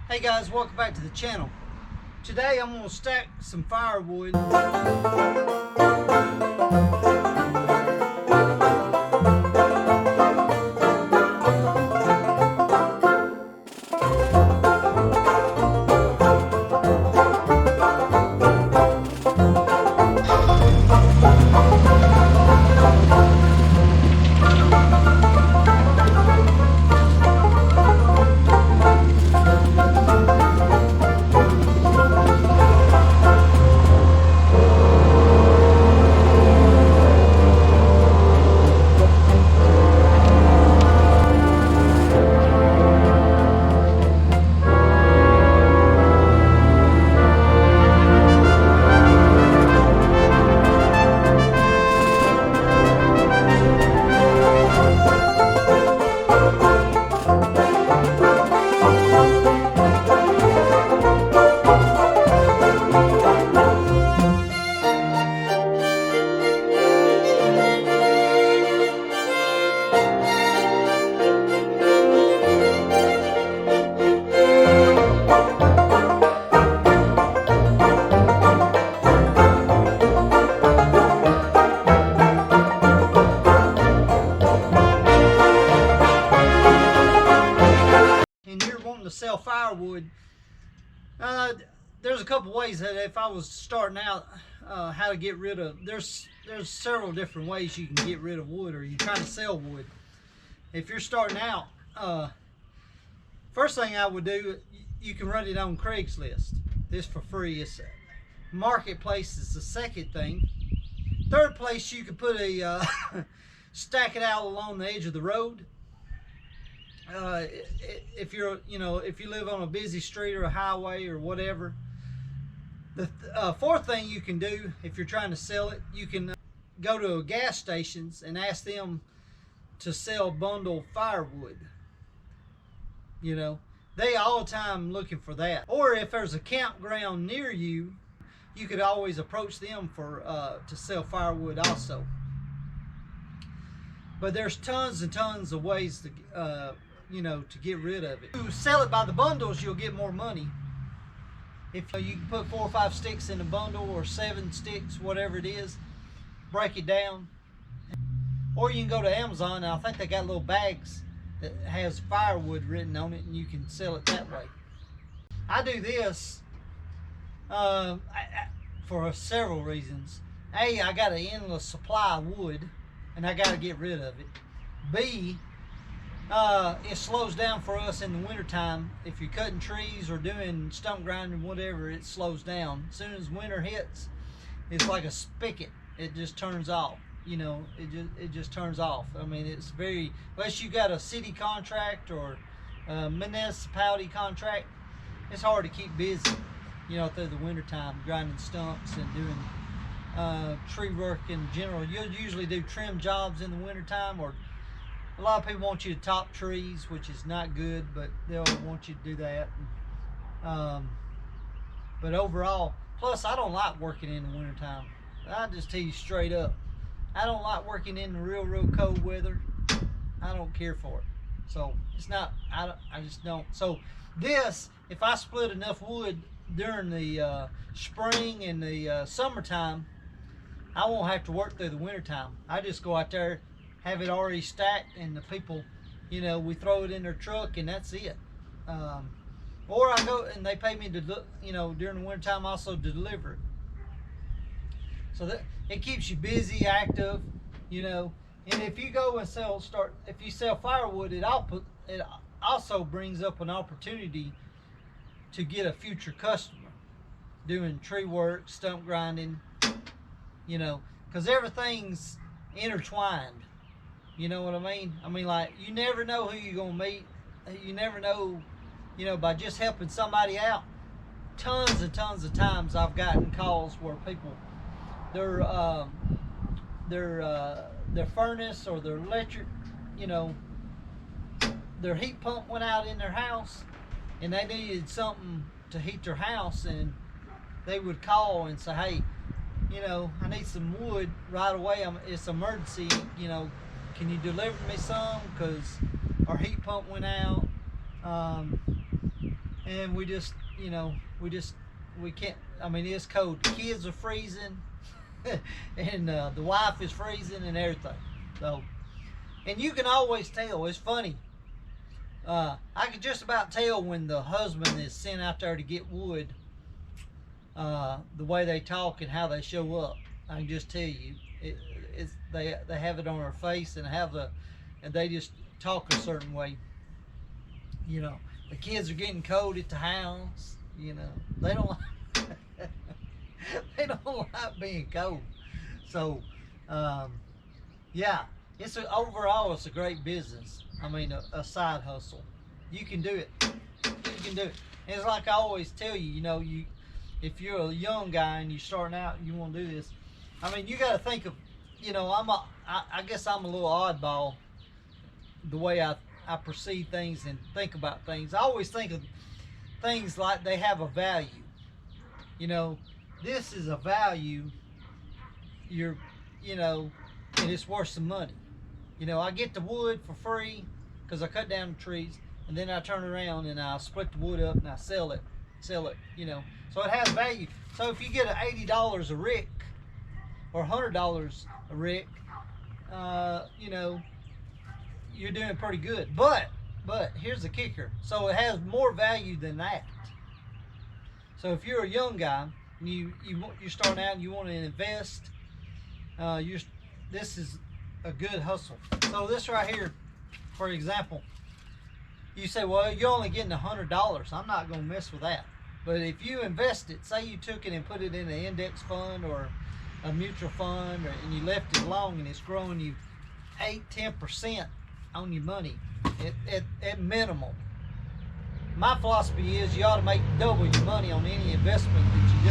Hey guys, welcome back to the channel. Today I'm going to stack some firewood. And you're wanting to sell firewood, there's a couple ways that if I was starting out, how to get rid of, there's several different ways you can get rid of wood, or you're trying to sell wood. If you're starting out, first thing I would do, you can run it on Craigslist. This for free. It's Marketplace is the second thing. Third place, you could put a stack it out along the edge of the road. If you're, if you live on a busy street or a highway or whatever. The fourth thing you can do if you're trying to sell it, you can go to gas stations and ask them to sell bundled firewood. They all the time looking for that. Or if there's a campground near you, you could always approach them for to sell firewood also. But there's tons and tons of ways to to get rid of it. If you sell it by the bundles, you'll get more money. If you can put 4 or 5 sticks in a bundle, or 7 sticks, whatever it is, break it down. Or you can go to Amazon, and I think they got little bags that has firewood written on it, and you can sell it that way. I do this for several reasons. A, I got an endless supply of wood, and I got to get rid of it. B, it slows down for us in the wintertime. If you're cutting trees or doing stump grinding, whatever, it slows down. As soon as winter hits, it's like a spigot. It just turns off. It just turns off. I mean, it's very, unless you got a city contract or a municipality contract, it's hard to keep busy, through the wintertime, grinding stumps and doing tree work in general. You'll usually do trim jobs in the wintertime, or a lot of people want you to top trees, which is not good, but they'll want you to do that. But overall, plus I don't like working in the wintertime. I'll just tell you straight up. I don't like working in the real cold weather. I don't care for it. So it's not, I just don't. So this, if I split enough wood during the spring and the summertime, I won't have to work through the wintertime. I just go out there, have it already stacked, and the people, we throw it in their truck, and that's it. Or I go and they pay me to, during the wintertime also to deliver it. So that it keeps you busy, active, and if you go and if you sell firewood, it also brings up an opportunity to get a future customer doing tree work, stump grinding, because everything's intertwined. You know what I mean? I mean, like, you never know who you're gonna meet. You never know, by just helping somebody out. Tons and tons of times I've gotten calls where people, their furnace or their electric, their heat pump went out in their house, and they needed something to heat their house, and they would call and say, hey, I need some wood right away. It's emergency. Can you deliver me some? Because our heat pump went out. and we just, we can't. I mean, it's cold. The kids are freezing, and the wife is freezing, and everything. So, and you can always tell. It's funny. I can just about tell when the husband is sent out there to get wood. The way they talk and how they show up, I can just tell you, they have it on their face and they just talk a certain way. The kids are getting cold at the house. They don't they don't like being cold. So, yeah, overall it's a great business. I mean, a side hustle. You can do it. You can do it. And it's like I always tell you. If you're a young guy and you're starting out and you want to do this, I mean, you got to think of, I guess I'm a little oddball the way I perceive things and think about things. I always think of things like they have a value. This is a value. And it's worth some money. I get the wood for free because I cut down the trees, and then I turn around and I split the wood up and I sell it. So it has value. So if you get an $80 a rick or $100 a rick, you're doing pretty good. But here's the kicker. So it has more value than that. So if you're a young guy and you're starting out and you want to invest, this is a good hustle. So this right here, for example, you say, well, you're only getting $100. I'm not going to mess with that. But if you invest it, say you took it and put it in an index fund or a mutual fund, and you left it long and it's growing you 8-10% on your money at minimum. My philosophy is you ought to make double your money on any investment that you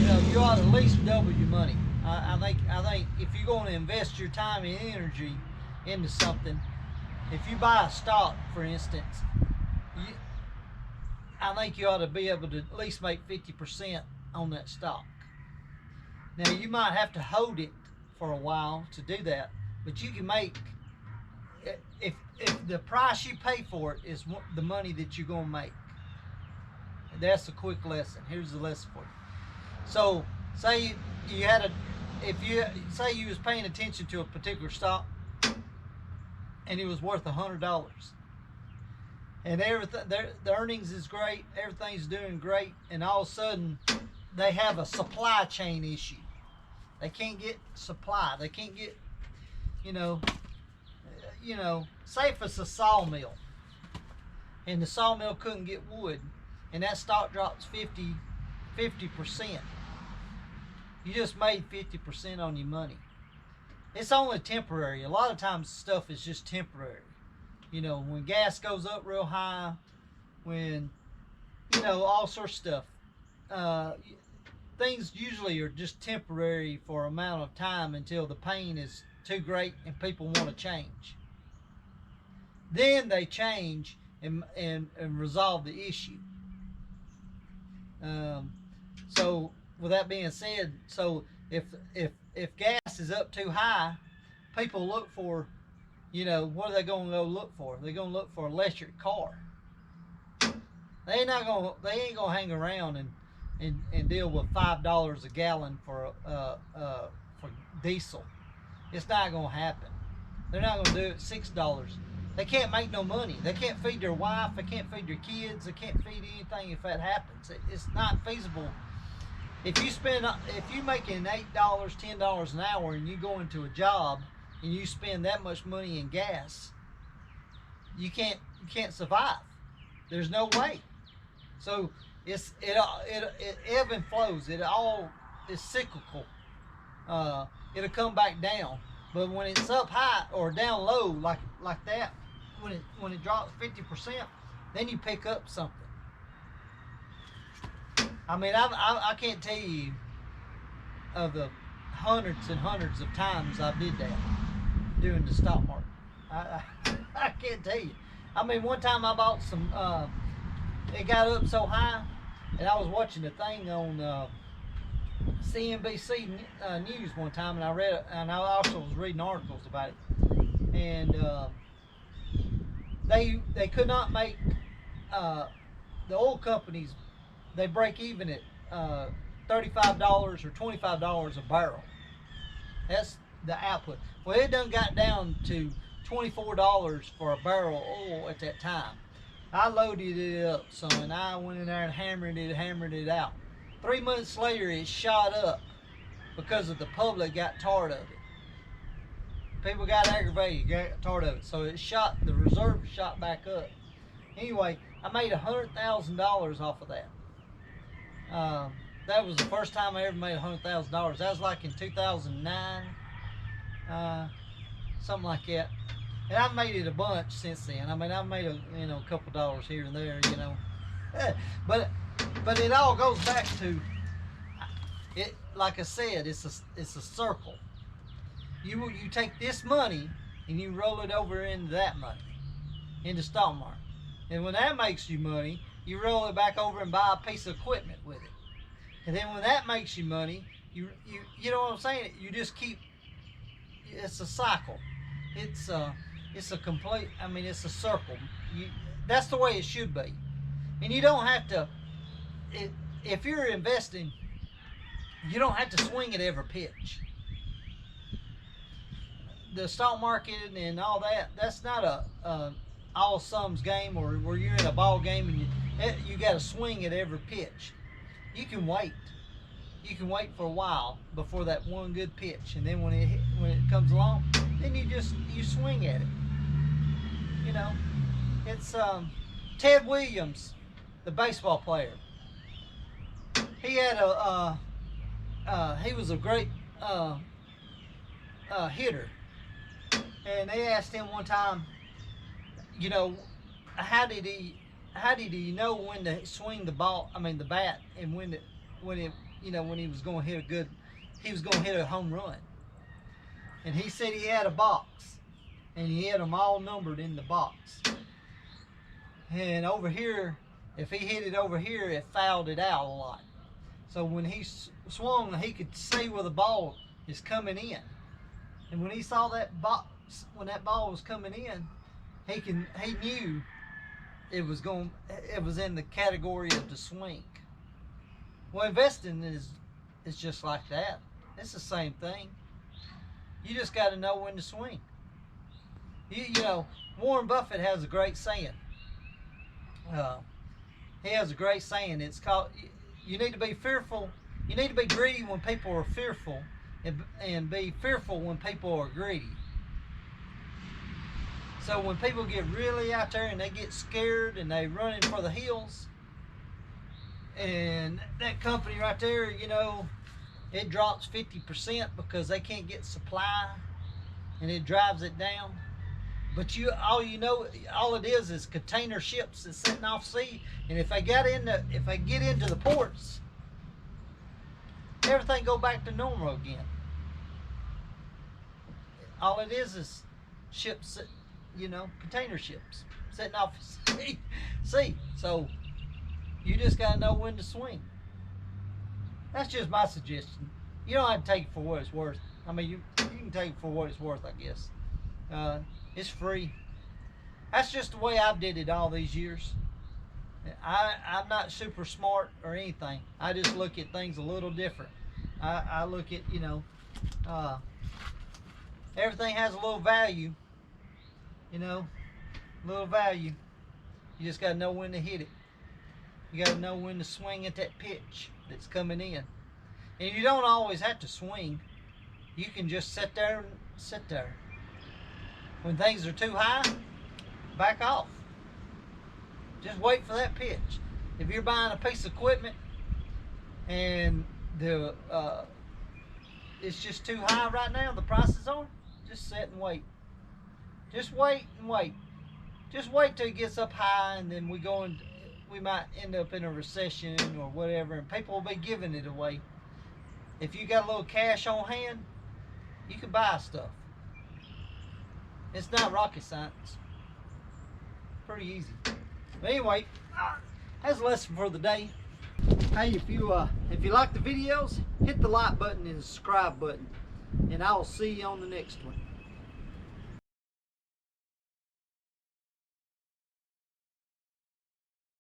do. You ought to at least double your money. I think if you're going to invest your time and energy into something, if you buy a stock, for instance, I think you ought to be able to at least make 50% on that stock. Now, you might have to hold it for a while to do that, but you can make, if the price you pay for it is the money that you're going to make. That's a quick lesson. Here's the lesson for you. So, say say you was paying attention to a particular stock and it was worth $100. And everything, the earnings is great, everything's doing great, and all of a sudden they have a supply chain issue. They can't get supply. They can't get, say if it's a sawmill, and the sawmill couldn't get wood, and that stock drops 50%. You just made 50% on your money. It's only temporary. A lot of times stuff is just temporary. When gas goes up real high, when, all sorts of stuff. Things usually are just temporary for an amount of time until the pain is too great and people want to change. Then they change and resolve the issue. So with that being said, so if gas is up too high, people look for, what are they going to go look for? They're going to look for an electric car. They ain't going to hang around and deal with $5 a gallon for diesel. It's not going to happen. They're not going to do it $6. They can't make no money. They can't feed their wife. They can't feed their kids. They can't feed anything if that happens. It's not feasible. If you making $8, $10 an hour, and you go into a job and you spend that much money in gas, you can't survive. There's no way. So it ebb and flows. It all is cyclical. It'll come back down. But when it's up high or down low like that, when it drops 50%, then you pick up something. I mean, I can't tell you of the hundreds and hundreds of times I did that doing the stock market. I can't tell you. I mean, one time I bought some. It got up so high, and I was watching the thing on CNBC News one time, and I read it, and I also was reading articles about it. And they could not make the oil companies. They break even at $35 or $25 a barrel. That's the output. Well, it done got down to $24 for a barrel of oil at that time. I loaded it up, son. I went in there and hammered it out. 3 months later, it shot up because of the public got tired of it. People got aggravated, got tired of it. So it shot, the reserve shot back up. Anyway, I made $100,000 off of that. That was the first time I ever made $100,000. That was like in 2009, something like that. And I've made it a bunch since then. I mean, I've made a couple dollars here and there, but it all goes back to it. Like I said, it's a circle. You take this money and you roll it over into that money, into stock market, and when that makes you money, you roll it back over and buy a piece of equipment with it. And then when that makes you money, you know what I'm saying? You just keep. It's a cycle. It's a complete. I mean, it's a circle. That's the way it should be. And you don't have to. If you're investing, you don't have to swing at every pitch. The stock market and all that. That's not a all sums game, or where you're in a ball game and you got to swing at every pitch. You can wait. You can wait for a while before that one good pitch, and then when it comes along, then you swing at it. It's Ted Williams, the baseball player. He had he was a great hitter, and they asked him one time, how did he know when to swing the ball? I mean the bat, and when he was going to hit a home run. And he said he had a box, and he had them all numbered in the box. And over here, if he hit it over here, it fouled it out a lot. So when he swung, he could see where the ball is coming in. And when he saw that box, when that ball was coming in, he knew it was in the category of the swing. Well, investing is just like that. It's the same thing. You just got to know when to swing. Warren Buffett has a great saying. He has a great saying. It's called, you need to be fearful. You need to be greedy when people are fearful, and be fearful when people are greedy. So when people get really out there and they get scared and they running for the hills, and that company right there, it drops 50% because they can't get supply, and it drives it down. But all it is container ships that's sitting off sea, and if they get into the ports, everything go back to normal again. All it is ships, container ships sitting off sea. So you just got to know when to swing. That's just my suggestion. You don't have to take it for what it's worth. I mean, you can take it for what it's worth, I guess. It's free. That's just the way I've did it all these years. I'm not super smart or anything. I just look at things a little different. I look at, everything has a little value. Little value. You just got to know when to hit it. You got to know when to swing at that pitch that's coming in. And you don't always have to swing. You can just sit there. When things are too high, back off. Just wait for that pitch. If you're buying a piece of equipment and it's just too high right now, the prices are, just sit and wait. Just wait and wait. Just wait till it gets up high, and then we might end up in a recession or whatever, and people will be giving it away. If you got a little cash on hand, you can buy stuff. It's not rocket science. Pretty easy. But anyway, that's a lesson for the day. Hey, if you like the videos, hit the like button and the subscribe button, and I will see you on the next one.